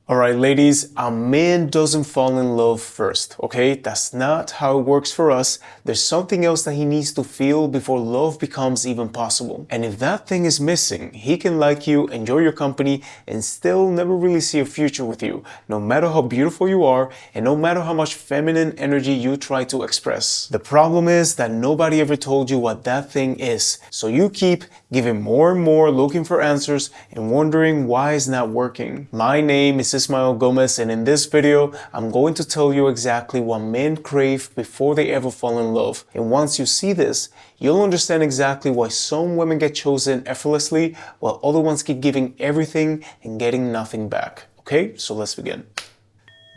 Alright, ladies, a man doesn't fall in love first, okay? That's not how it works for us. There's something else that he needs to feel before love becomes even possible. And if that thing is missing, he can like you, enjoy your company, and still never really see a future with you, no matter how beautiful you are, and no matter how much feminine energy you try to express. The problem is that nobody ever told you what that thing is, so you keep giving more and more, looking for answers, and wondering why it's not working. My name is Ismael Gomez, and in this video, I'm going to tell you exactly what men crave before they ever fall in love. And once you see this, you'll understand exactly why some women get chosen effortlessly while other ones keep giving everything and getting nothing back. Okay, so let's begin.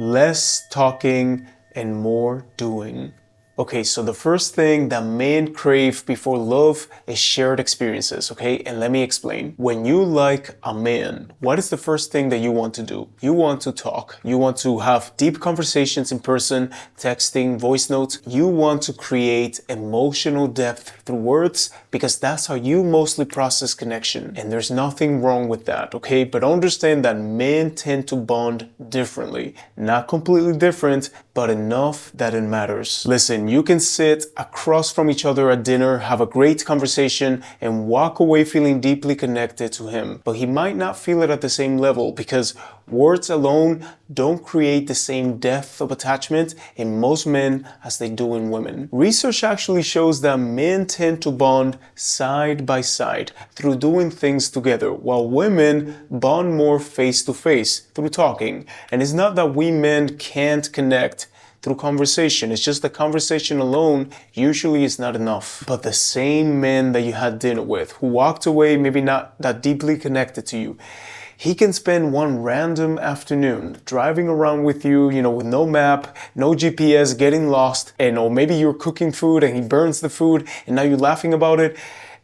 Less talking and more doing. Okay, so the first thing that men crave before love is shared experiences, okay? And let me explain. When you like a man, what is the first thing that you want to do? You want to talk. You want to have deep conversations in person, texting, voice notes. You want to create emotional depth through words because that's how you mostly process connection. And there's nothing wrong with that, okay? But understand that men tend to bond differently. Not completely different, but enough that it matters. Listen, you can sit across from each other at dinner, have a great conversation, and walk away feeling deeply connected to him. But he might not feel it at the same level because words alone don't create the same depth of attachment in most men as they do in women. Research actually shows that men tend to bond side by side through doing things together, while women bond more face to face through talking. And it's not that we men can't connect through conversation. It's just that conversation alone usually is not enough. But the same man that you had dinner with, who walked away maybe not that deeply connected to you, he can spend one random afternoon driving around with you, with no map, no GPS, getting lost, or maybe you're cooking food and he burns the food and now you're laughing about it.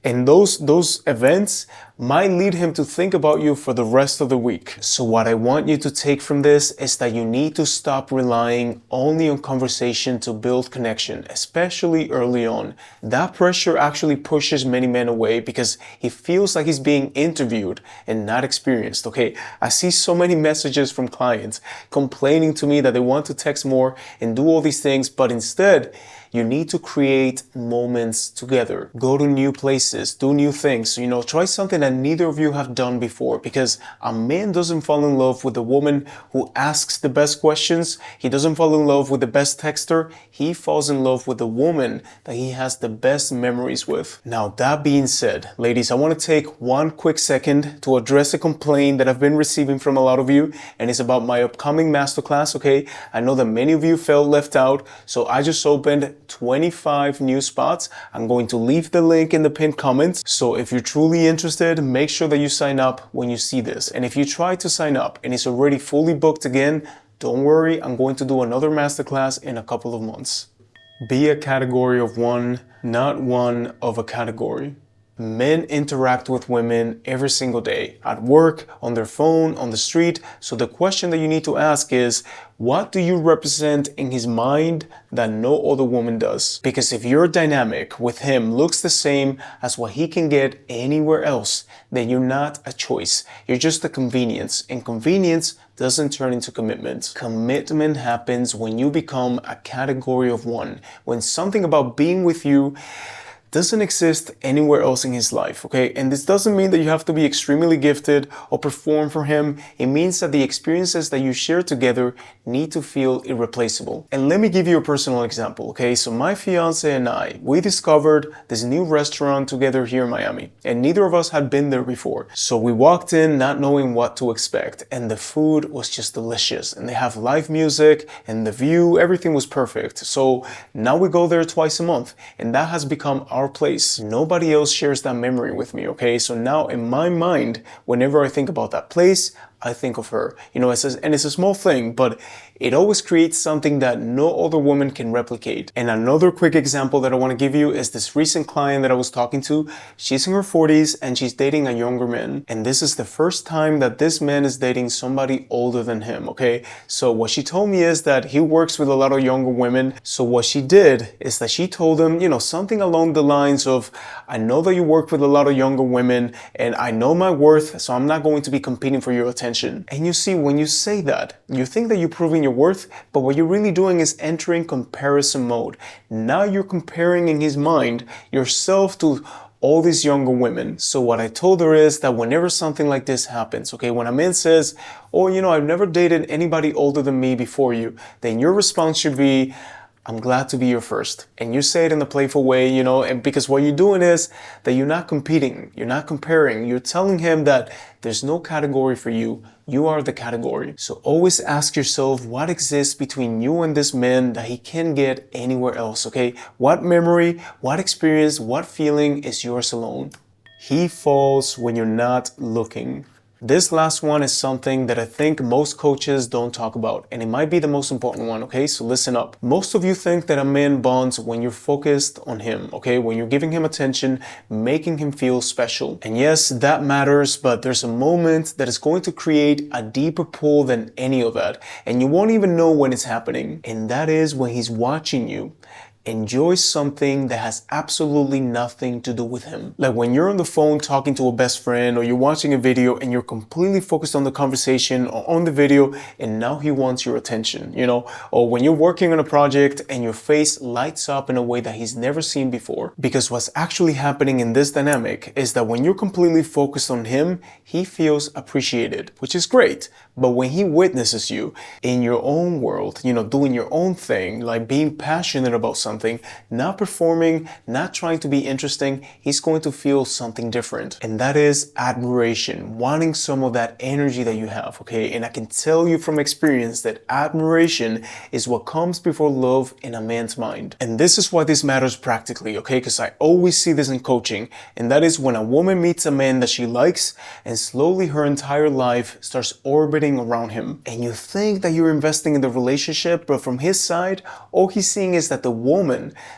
And those events might lead him to think about you for the rest of the week. So what I want you to take from this is that you need to stop relying only on conversation to build connection, especially early on. That pressure actually pushes many men away because he feels like he's being interviewed and not experienced, okay? I see so many messages from clients complaining to me that they want to text more and do all these things, but instead, you need to create moments together. Go to new places, do new things. Try something that neither of you have done before, because a man doesn't fall in love with a woman who asks the best questions. He doesn't fall in love with the best texter. He falls in love with the woman that he has the best memories with. Now, that being said, ladies, I want to take one quick second to address a complaint that I've been receiving from a lot of you, and it's about my upcoming masterclass, okay? I know that many of you felt left out, so I just opened 25 new spots. I'm going to leave the link in the pinned comments. So if you're truly interested, make sure that you sign up when you see this. And if you try to sign up and it's already fully booked again, don't worry, I'm going to do another masterclass in a couple of months. Be a category of one, not one of a category. Men interact with women every single day, at work, on their phone, on the street. So the question that you need to ask is, what do you represent in his mind that no other woman does? Because if your dynamic with him looks the same as what he can get anywhere else, then you're not a choice. You're just a convenience. And convenience doesn't turn into commitment. Commitment happens when you become a category of one. When something about being with you doesn't exist anywhere else in his life, okay? And this doesn't mean that you have to be extremely gifted or perform for him. It means that the experiences that you share together need to feel irreplaceable. And let me give you a personal example, okay? So my fiance and I, we discovered this new restaurant together here in Miami, and neither of us had been there before. So we walked in not knowing what to expect, and the food was just delicious. And they have live music and the view, everything was perfect. So now we go there twice a month, and that has become our place. Nobody else shares that memory with me, okay? So now in my mind, whenever I think about that place, I think of her. It's a small thing, but it always creates something that no other woman can replicate. And another quick example that I want to give you is this recent client that I was talking to. She's in her 40s and she's dating a younger man. And this is the first time that this man is dating somebody older than him, okay? So what she told me is that he works with a lot of younger women. So what she did is that she told him, something along the lines of, I know that you work with a lot of younger women and I know my worth, so I'm not going to be competing for your attention. attention. And you see, when you say that, you think that you're proving your worth, but what you're really doing is entering comparison mode. Now you're comparing in his mind yourself to all these younger women. So what I told her is that whenever something like this happens, okay, when a man says, oh, I've never dated anybody older than me before you, then your response should be, I'm glad to be your first. And you say it in a playful way, and because what you're doing is that you're not competing, you're not comparing, you're telling him that there's no category for you. You are the category. So always ask yourself what exists between you and this man that he can't get anywhere else, okay? What memory, what experience, what feeling is yours alone? He falls when you're not looking. This last one is something that I think most coaches don't talk about, and it might be the most important one, okay? So listen up. Most of you think that a man bonds when you're focused on him, okay? When you're giving him attention, making him feel special. And yes, that matters, but there's a moment that is going to create a deeper pull than any of that, and you won't even know when it's happening. And that is when he's watching you enjoy something that has absolutely nothing to do with him. Like when you're on the phone talking to a best friend, or you're watching a video and you're completely focused on the conversation or on the video, and now he wants your attention, or when you're working on a project and your face lights up in a way that he's never seen before. Because what's actually happening in this dynamic is that when you're completely focused on him, he feels appreciated, which is great. But when he witnesses you in your own world, doing your own thing, like being passionate about something, not performing, not trying to be interesting, he's going to feel something different. And that is admiration, wanting some of that energy that you have, okay? And I can tell you from experience that admiration is what comes before love in a man's mind. And this is why this matters practically, okay? Because I always see this in coaching, and that is when a woman meets a man that she likes, and slowly her entire life starts orbiting around him. And you think that you're investing in the relationship, but from his side, all he's seeing is that the woman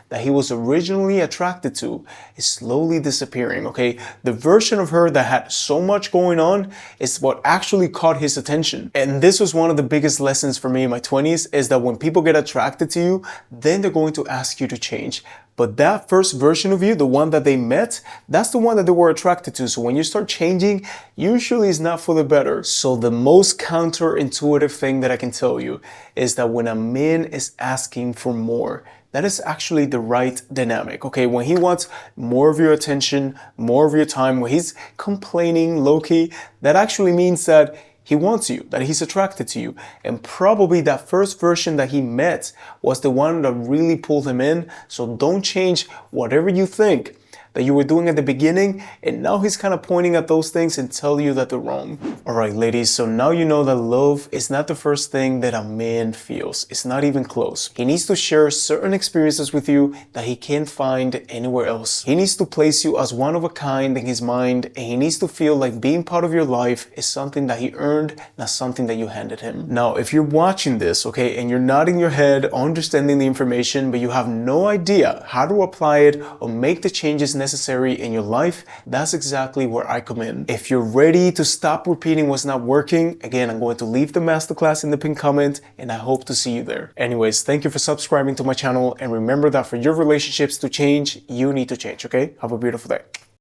that he was originally attracted to is slowly disappearing, okay? The version of her that had so much going on is what actually caught his attention. And this was one of the biggest lessons for me in my 20s, is that when people get attracted to you, then they're going to ask you to change. But that first version of you, the one that they met, that's the one that they were attracted to. So when you start changing, usually it's not for the better. So the most counterintuitive thing that I can tell you is that when a man is asking for more, that is actually the right dynamic, okay? When he wants more of your attention, more of your time, when he's complaining low-key, that actually means that he wants you, that he's attracted to you. And probably that first version that he met was the one that really pulled him in. So don't change whatever you think that you were doing at the beginning, and now he's kind of pointing at those things and tell you that they're wrong. All right, ladies, so now you know that love is not the first thing that a man feels. It's not even close. He needs to share certain experiences with you that he can't find anywhere else. He needs to place you as one of a kind in his mind, and he needs to feel like being part of your life is something that he earned, not something that you handed him. Now, if you're watching this, okay, and you're nodding your head, understanding the information, but you have no idea how to apply it or make the changes necessary in your life, that's exactly where I come in. If you're ready to stop repeating what's not working, again, I'm going to leave the masterclass in the pinned comment, and I hope to see you there. Anyways, thank you for subscribing to my channel, and remember that for your relationships to change, you need to change, okay? Have a beautiful day.